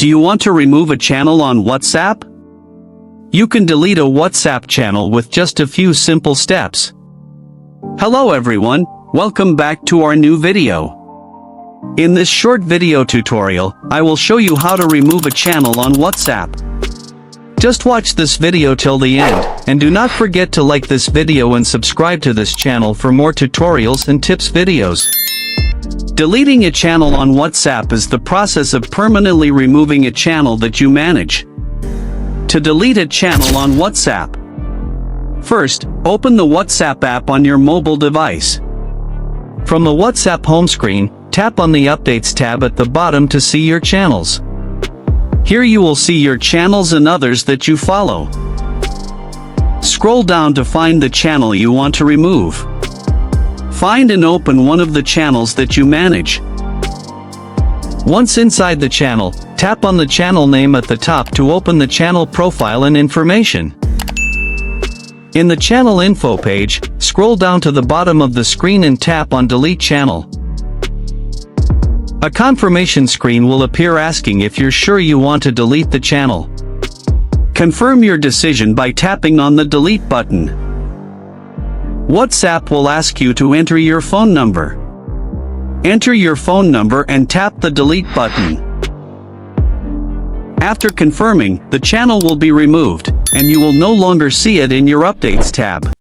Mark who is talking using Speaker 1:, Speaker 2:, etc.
Speaker 1: Do you want to remove a channel on WhatsApp? You can delete a WhatsApp channel with just a few simple steps. Hello everyone, welcome back to our new video. In this short video tutorial, I will show you how to remove a channel on WhatsApp. Just watch this video till the end, and do not forget to like this video and subscribe to this channel for more tutorials and tips videos. Deleting a channel on WhatsApp is the process of permanently removing a channel that you manage. To delete a channel on WhatsApp, first, open the WhatsApp app on your mobile device. From the WhatsApp home screen, tap on the Updates tab at the bottom to see your channels. Here you will see your channels and others that you follow. Scroll down to find the channel you want to remove. Find and open one of the channels that you manage. Once inside the channel, tap on the channel name at the top to open the channel profile and information. In the channel info page, scroll down to the bottom of the screen and tap on Delete Channel. A confirmation screen will appear asking if you're sure you want to delete the channel. Confirm your decision by tapping on the Delete button. WhatsApp will ask you to enter your phone number. Enter your phone number and tap the Delete button. After confirming, the channel will be removed, and you will no longer see it in your Updates tab.